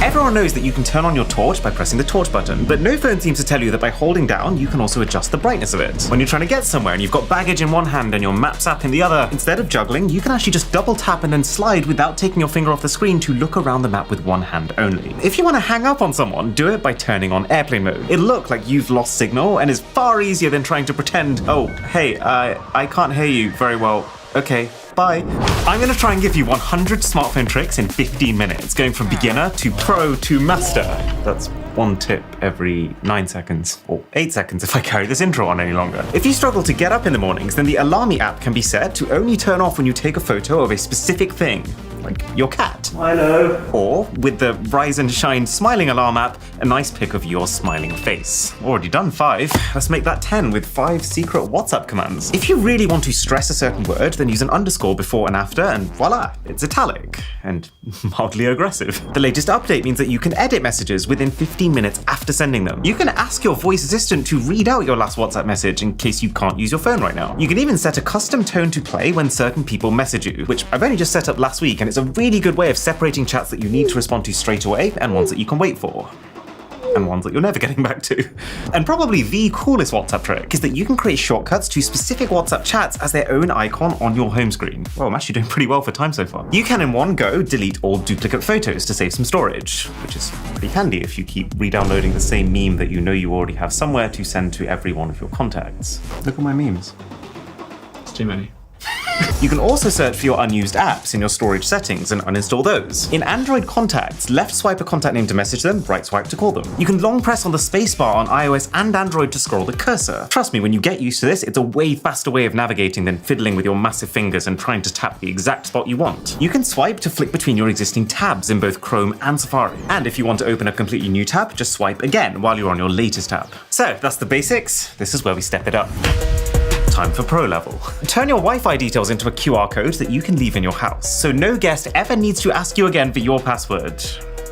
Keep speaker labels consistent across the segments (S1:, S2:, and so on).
S1: Everyone knows that you can turn on your torch by pressing the torch button, but no phone seems to tell you that by holding down, you can also adjust the brightness of it. When you're trying to get somewhere and you've got baggage in one hand and your Maps app in the other, instead of juggling, you can actually just double tap and then slide without taking your finger off the screen to look around the map with one hand only. If you want to hang up on someone, do it by turning on airplane mode. It'll look like you've lost signal and is far easier than trying to pretend, oh, hey, I can't hear you very well. Okay, bye. I'm going to try and give you 100 smartphone tricks in 15 minutes, going from beginner to pro to master. That's one tip every 9 seconds, or 8 seconds if I carry this intro on any longer. If you struggle to get up in the mornings, then the Alarmy app can be set to only turn off when you take a photo of a specific thing, like your cat.
S2: Hello.
S1: Or, with the Rise and Shine Smiling Alarm app, a nice pic of your smiling face. Already done 5. Let's make that 10 with 5 secret WhatsApp commands. If you really want to stress a certain word, then use an underscore before and after, and voila, it's italic and mildly aggressive. The latest update means that you can edit messages within 15 minutes after sending them. You can ask your voice assistant to read out your last WhatsApp message in case you can't use your phone right now. You can even set a custom tone to play when certain people message you, which I've only just set up last week, and it's a really good way of separating chats that you need to respond to straight away and ones that you can wait for. And ones that you're never getting back to. And probably the coolest WhatsApp trick is that you can create shortcuts to specific WhatsApp chats as their own icon on your home screen. Well, I'm actually doing pretty well for time so far. You can in one go delete all duplicate photos to save some storage, which is pretty handy if you keep re-downloading the same meme that you know you already have somewhere to send to every one of your contacts. Look at my memes.
S2: It's too many.
S1: You can also search for your unused apps in your storage settings and uninstall those. In Android Contacts, left swipe a contact name to message them, right swipe to call them. You can long press on the spacebar on iOS and Android to scroll the cursor. Trust me, when you get used to this, it's a way faster way of navigating than fiddling with your massive fingers and trying to tap the exact spot you want. You can swipe to flick between your existing tabs in both Chrome and Safari. And if you want to open a completely new tab, just swipe again while you're on your latest tab. So that's the basics. This is where we step it up. Time for pro level. Turn your Wi-Fi details into a QR code that you can leave in your house, so no guest ever needs to ask you again for your password.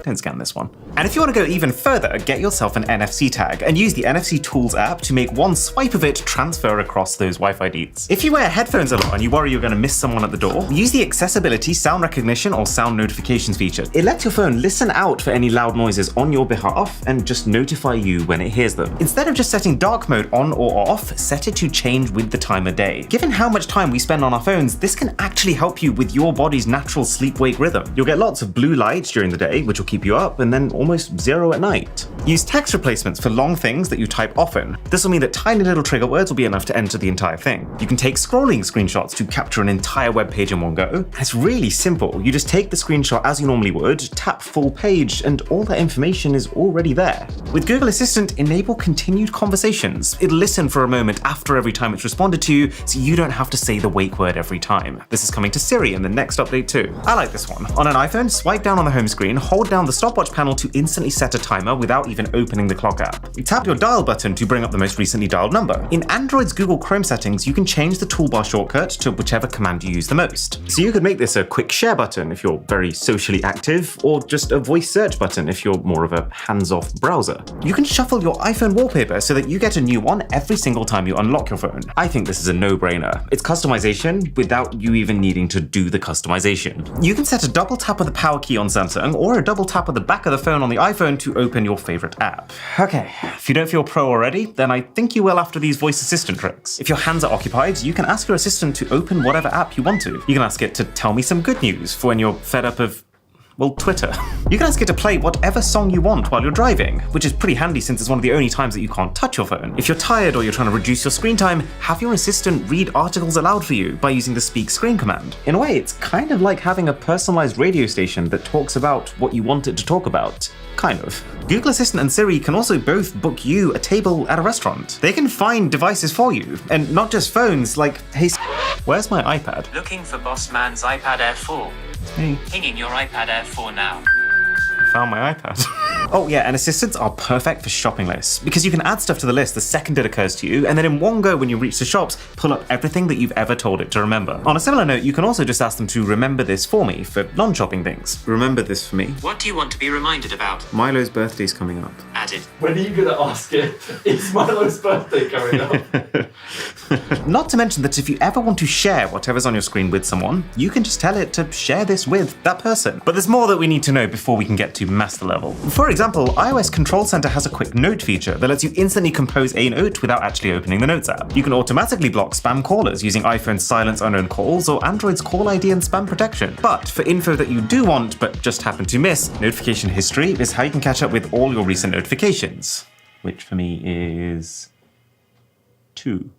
S1: Don't scan this one. And if you want to go even further, get yourself an NFC tag and use the NFC Tools app to make one swipe of it transfer across those Wi-Fi deets. If you wear headphones a lot and you worry you're going to miss someone at the door, use the Accessibility Sound Recognition or Sound Notifications feature. It lets your phone listen out for any loud noises on your behalf and just notify you when it hears them. Instead of just setting dark mode on or off, set it to change with the time of day. Given how much time we spend on our phones, this can actually help you with your body's natural sleep-wake rhythm. You'll get lots of blue light during the day, which will keep you up, and then almost zero at night. Use text replacements for long things that you type often. This will mean that tiny little trigger words will be enough to enter the entire thing. You can take scrolling screenshots to capture an entire web page in one go. And it's really simple. You just take the screenshot as you normally would, tap full page, and all that information is already there. With Google Assistant, enable continued conversations. It'll listen for a moment after every time it's responded to you, so you don't have to say the wake word every time. This is coming to Siri in the next update too. I like this one. On an iPhone, swipe down on the home screen, hold down the stopwatch panel to instantly set a timer without even opening the clock app. Tap your dial button to bring up the most recently dialed number. In Android's Google Chrome settings, you can change the toolbar shortcut to whichever command you use the most. So you could make this a quick share button if you're very socially active, or just a voice search button if you're more of a hands-off browser. You can shuffle your iPhone wallpaper so that you get a new one every single time you unlock your phone. I think this is a no-brainer. It's customization without you even needing to do the customization. You can set a double tap of the power key on Samsung or a double tap of the back of the phone on the iPhone to open your favorite app. Okay, if you don't feel pro already, then I think you will after these voice assistant tricks. If your hands are occupied, you can ask your assistant to open whatever app you want to. You can ask it to tell me some good news for when you're fed up of, well, Twitter. You can ask it to play whatever song you want while you're driving, which is pretty handy since it's one of the only times that you can't touch your phone. If you're tired or you're trying to reduce your screen time, have your assistant read articles aloud for you by using the speak screen command. In a way, it's kind of like having a personalized radio station that talks about what you want it to talk about. Kind of. Google Assistant and Siri can also both book you a table at a restaurant. They can find devices for you, and not just phones, like, hey, where's my iPad?
S3: Looking for Boss Man's iPad Air 4.
S1: Hey.
S3: Pinging your iPad Air 4 now.
S1: I found my iPad. Oh yeah, and assistants are perfect for shopping lists, because you can add stuff to the list the second it occurs to you, and then in one go when you reach the shops, pull up everything that you've ever told it to remember. On a similar note, you can also just ask them to remember this for me for non-shopping things. Remember this for me.
S3: What do you want to be reminded about?
S1: Milo's birthday's coming up.
S3: Added.
S2: When are you going to ask it? Is Milo's birthday coming up?
S1: Not to mention that if you ever want to share whatever's on your screen with someone, you can just tell it to share this with that person. But there's more that we need to know before we can get to master level. For example, iOS Control Center has a quick note feature that lets you instantly compose a note without actually opening the Notes app. You can automatically block spam callers using iPhone's Silence Unknown Calls or Android's Call ID and Spam Protection. But for info that you do want but just happen to miss, notification history is how you can catch up with all your recent notifications, which for me is 2.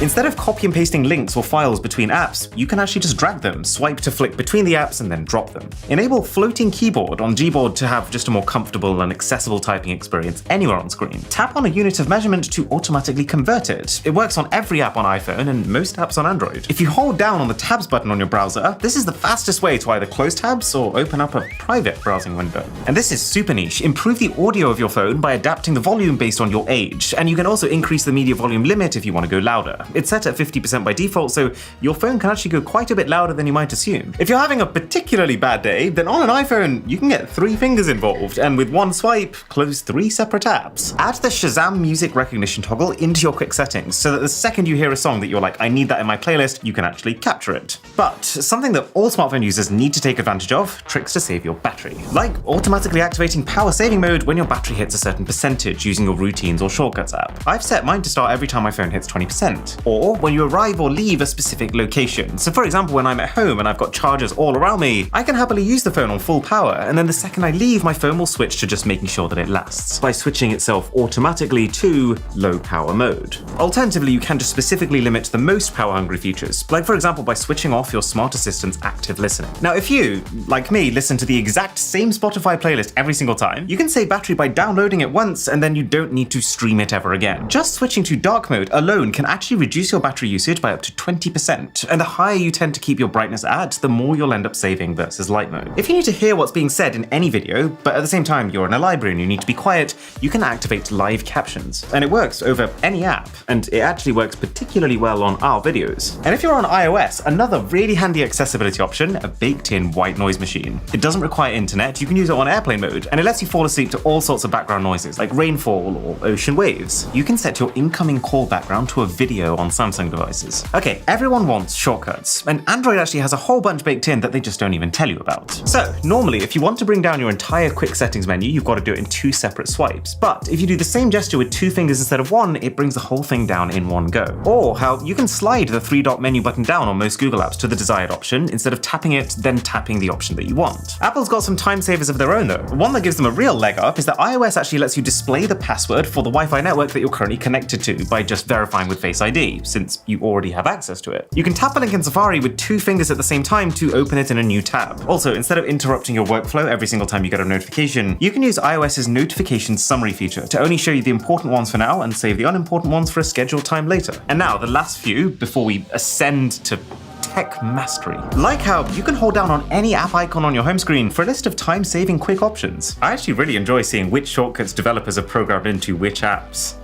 S1: Instead of copy and pasting links or files between apps, you can actually just drag them, swipe to flick between the apps, and then drop them. Enable floating keyboard on Gboard to have just a more comfortable and accessible typing experience anywhere on screen. Tap on a unit of measurement to automatically convert it. It works on every app on iPhone and most apps on Android. If you hold down on the tabs button on your browser, this is the fastest way to either close tabs or open up a private browsing window. And this is super niche. Improve the audio of your phone by adapting the volume based on your age, and you can also increase the media volume limit if you want to go louder. It's set at 50% by default, so your phone can actually go quite a bit louder than you might assume. If you're having a particularly bad day, then on an iPhone, you can get 3 fingers involved, and with one swipe, close 3 separate apps. Add the Shazam music recognition toggle into your quick settings, so that the second you hear a song that you're like, I need that in my playlist, you can actually capture it. But something that all smartphone users need to take advantage of, tricks to save your battery. Like automatically activating power saving mode when your battery hits a certain percentage using your routines or shortcuts app. I've set mine to start every time my phone hits 20%. Or when you arrive or leave a specific location. So for example, when I'm at home and I've got chargers all around me, I can happily use the phone on full power, and then the second I leave, my phone will switch to just making sure that it lasts, by switching itself automatically to low power mode. Alternatively, you can just specifically limit the most power hungry features, like for example by switching off your smart assistant's active listening. Now if you, like me, listen to the exact same Spotify playlist every single time, you can save battery by downloading it once and then you don't need to stream it ever again. Just switching to dark mode alone can actually reduce your battery usage by up to 20%, and the higher you tend to keep your brightness at, the more you'll end up saving versus light mode. If you need to hear what's being said in any video, but at the same time you're in a library and you need to be quiet, you can activate live captions. And it works over any app, and it actually works particularly well on our videos. And if you're on iOS, another really handy accessibility option, a baked-in white noise machine. It doesn't require internet, you can use it on airplane mode, and it lets you fall asleep to all sorts of background noises, like rainfall or ocean waves. You can set your incoming call background to a video on Samsung devices. Okay, everyone wants shortcuts, and Android actually has a whole bunch baked in that they just don't even tell you about. So, normally, if you want to bring down your entire quick settings menu, you've got to do it in 2 separate swipes. But if you do the same gesture with 2 fingers instead of 1, it brings the whole thing down in one go. Or how you can slide the 3-dot menu button down on most Google apps to the desired option, instead of tapping it, then tapping the option that you want. Apple's got some time savers of their own though. One that gives them a real leg up is that iOS actually lets you display the password for the Wi-Fi network that you're currently connected to by just verifying with Face ID, since you already have access to it. You can tap a link in Safari with 2 fingers at the same time to open it in a new tab. Also, instead of interrupting your workflow every single time you get a notification, you can use iOS's notification summary feature to only show you the important ones for now and save the unimportant ones for a scheduled time later. And now, the last few before we ascend to tech mastery. Like how you can hold down on any app icon on your home screen for a list of time-saving quick options. I actually really enjoy seeing which shortcuts developers have programmed into which apps.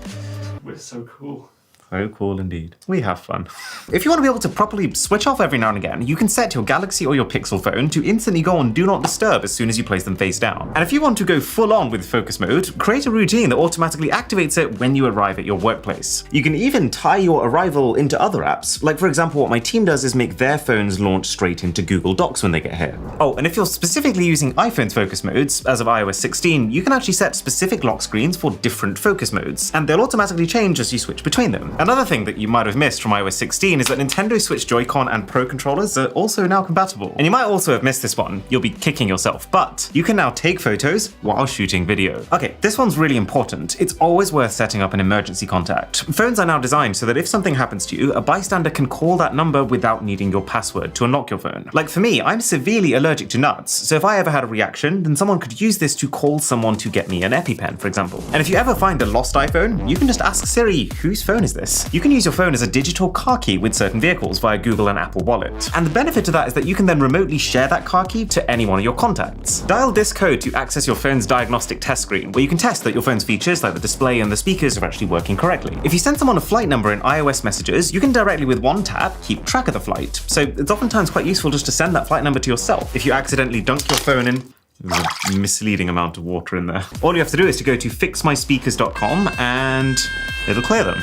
S2: We're so cool.
S1: So cool indeed. We have fun. If you want to be able to properly switch off every now and again, you can set your Galaxy or your Pixel phone to instantly go on Do Not Disturb as soon as you place them face down. And if you want to go full on with focus mode, create a routine that automatically activates it when you arrive at your workplace. You can even tie your arrival into other apps. Like for example, what my team does is make their phones launch straight into Google Docs when they get here. Oh, and if you're specifically using iPhone's focus modes, as of iOS 16, you can actually set specific lock screens for different focus modes, and they'll automatically change as you switch between them. Another thing that you might have missed from iOS 16 is that Nintendo Switch Joy-Con and Pro controllers are also now compatible. And you might also have missed this one, you'll be kicking yourself, but you can now take photos while shooting video. Okay, this one's really important. It's always worth setting up an emergency contact. Phones are now designed so that if something happens to you, a bystander can call that number without needing your password to unlock your phone. Like for me, I'm severely allergic to nuts, so if I ever had a reaction, then someone could use this to call someone to get me an EpiPen, for example. And if you ever find a lost iPhone, you can just ask Siri, whose phone is this? this. You can use your phone as a digital car key with certain vehicles via Google and Apple Wallet. And the benefit of that is that you can then remotely share that car key to any one of your contacts. Dial this code to access your phone's diagnostic test screen, where you can test that your phone's features like the display and the speakers are actually working correctly. If you send someone a flight number in iOS messages, you can directly with one tap keep track of the flight. So it's oftentimes quite useful just to send that flight number to yourself. If you accidentally dunk your phone in, there's a misleading amount of water in there. All you have to do is to go to fixmyspeakers.com and it'll clear them.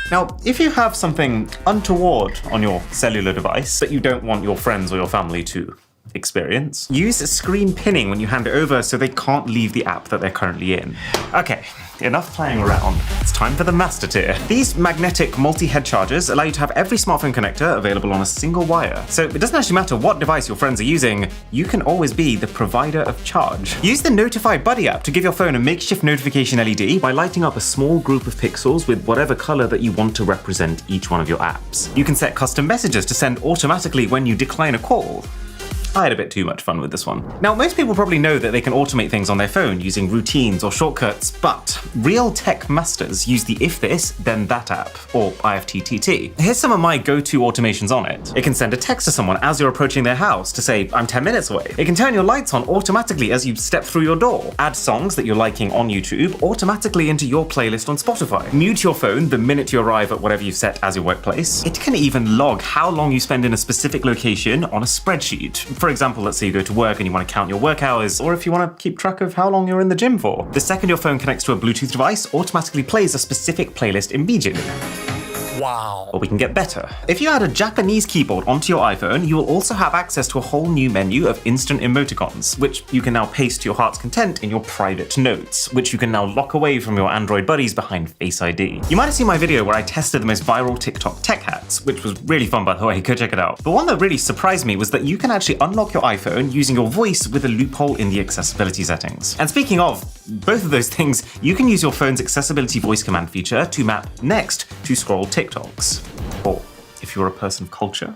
S1: Now, if you have something untoward on your cellular device that you don't want your friends or your family to experience, use screen pinning when you hand it over so they can't leave the app that they're currently in. Okay, enough playing around. It's time for the master tier. These magnetic multi-head chargers allow you to have every smartphone connector available on a single wire. So it doesn't actually matter what device your friends are using, you can always be the provider of charge. Use the Notify Buddy app to give your phone a makeshift notification LED by lighting up a small group of pixels with whatever color that you want to represent each one of your apps. You can set custom messages to send automatically when you decline a call. I had a bit too much fun with this one. Now, most people probably know that they can automate things on their phone using routines or shortcuts, but real tech masters use the If This, Then That app, or IFTTT. Here's some of my go-to automations on it. It can send a text to someone as you're approaching their house to say, I'm 10 minutes away. It can turn your lights on automatically as you step through your door. Add songs that you're liking on YouTube automatically into your playlist on Spotify. Mute your phone the minute you arrive at whatever you've set as your workplace. It can even log how long you spend in a specific location on a spreadsheet. For example, let's say you go to work and you want to count your work hours, or if you want to keep track of how long you're in the gym for. The second your phone connects to a Bluetooth device, automatically plays a specific playlist immediately. Wow. Or we can get better. If you add a Japanese keyboard onto your iPhone, you will also have access to a whole new menu of instant emoticons, which you can now paste to your heart's content in your private notes, which you can now lock away from your Android buddies behind Face ID. You might have seen my video where I tested the most viral TikTok tech hacks, which was really fun by the way, go check it out. The one that really surprised me was that you can actually unlock your iPhone using your voice with a loophole in the accessibility settings. And speaking of both of those things, you can use your phone's accessibility voice command feature to map next to scroll TikToks. Or, if you're a person of culture,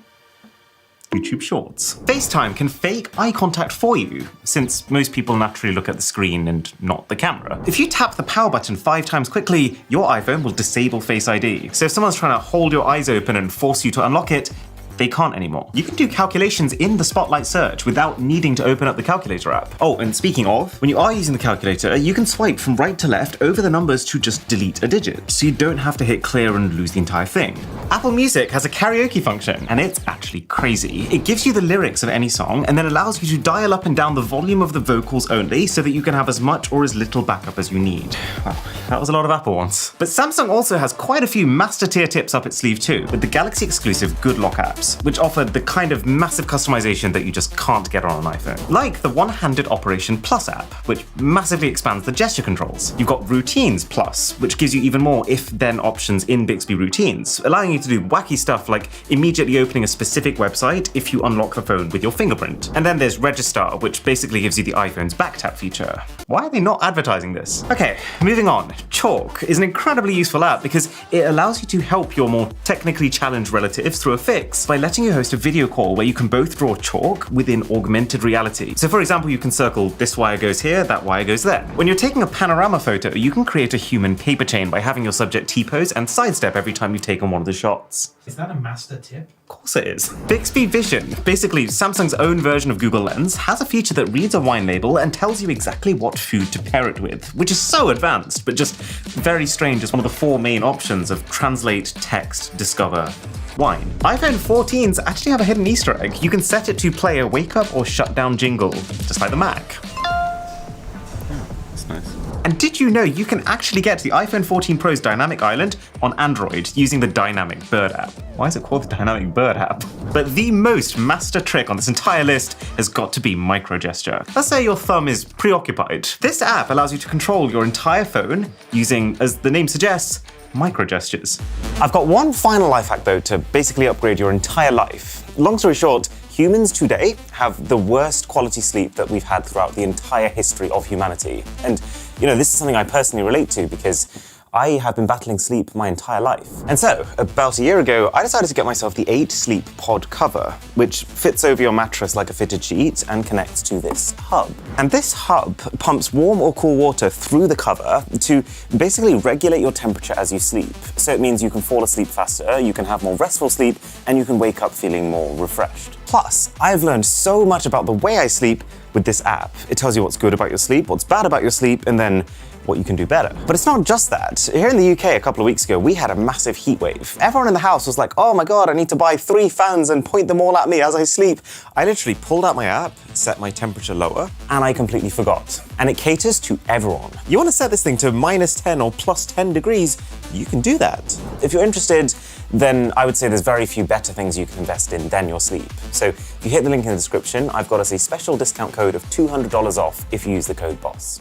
S1: YouTube Shorts. FaceTime can fake eye contact for you, since most people naturally look at the screen and not the camera. If you tap the power button 5 times quickly, your iPhone will disable Face ID. So if someone's trying to hold your eyes open and force you to unlock it, they can't anymore. You can do calculations in the Spotlight search without needing to open up the calculator app. Oh, and speaking of, when you are using the calculator, you can swipe from right to left over the numbers to just delete a digit, so you don't have to hit clear and lose the entire thing. Apple Music has a karaoke function, and it's actually crazy. It gives you the lyrics of any song and then allows you to dial up and down the volume of the vocals only so that you can have as much or as little backup as you need. Wow, that was a lot of Apple ones. But Samsung also has quite a few master tier tips up its sleeve too, with the Galaxy exclusive Good Lock apps, which offer the kind of massive customization that you just can't get on an iPhone. Like the One-Handed Operation Plus app, which massively expands the gesture controls. You've got Routines Plus, which gives you even more if-then options in Bixby Routines, allowing you to do wacky stuff like immediately opening a specific website if you unlock the phone with your fingerprint. And then there's Registar, which basically gives you the iPhone's back tap feature. Why are they not advertising this? Okay, moving on. Chalk is an incredibly useful app because it allows you to help your more technically challenged relatives through a fix by letting you host a video call where you can both draw chalk within augmented reality. So for example, you can circle this wire goes here, that wire goes there. When you're taking a panorama photo, you can create a human paper chain by having your subject T-pose and sidestep every time you've taken one of the shots.
S2: Is that a master tip?
S1: Of course it is. Bixby Vision, basically Samsung's own version of Google Lens, has a feature that reads a wine label and tells you exactly what food to pair it with, which is so advanced, but just very strange as one of the 4 main options of translate, text, discover, wine. iPhone 14s actually have a hidden Easter egg. You can set it to play a wake up or shut down jingle, just like the Mac. That's nice. And did you know you can actually get the iPhone 14 Pro's Dynamic Island on Android using the Dynamic Bird app? Why is it called the Dynamic Bird app? But the most master trick on this entire list has got to be microgesture. Let's say your thumb is preoccupied. This app allows you to control your entire phone using, as the name suggests, microgestures. I've got one final life hack though to basically upgrade your entire life. Long story short, humans today have the worst quality sleep that we've had throughout the entire history of humanity. And, you know, this is something I personally relate to because
S4: I have been battling sleep my entire life. And so, about a year ago, I decided to get myself the 8 Sleep Pod cover, which fits over your mattress like a fitted sheet and connects to this hub. And this hub pumps warm or cool water through the cover to basically regulate your temperature as you sleep. So it means you can fall asleep faster, you can have more restful sleep, and you can wake up feeling more refreshed. Plus, I've learned so much about the way I sleep with this app. It tells you what's good about your sleep, what's bad about your sleep, and then what you can do better. But it's not just that. Here in the UK a couple of weeks ago, we had a massive heat wave. Everyone in the house was like, oh my god, I need to buy 3 fans and point them all at me as I sleep. I literally pulled out my app, set my temperature lower, and I completely forgot. And it caters to everyone. You want to set this thing to -10 or +10 degrees, you can do that. If you're interested, then I would say there's very few better things you can invest in than your sleep. So if you hit the link in the description, I've got us a special discount code of $200 off if you use the code BOSS.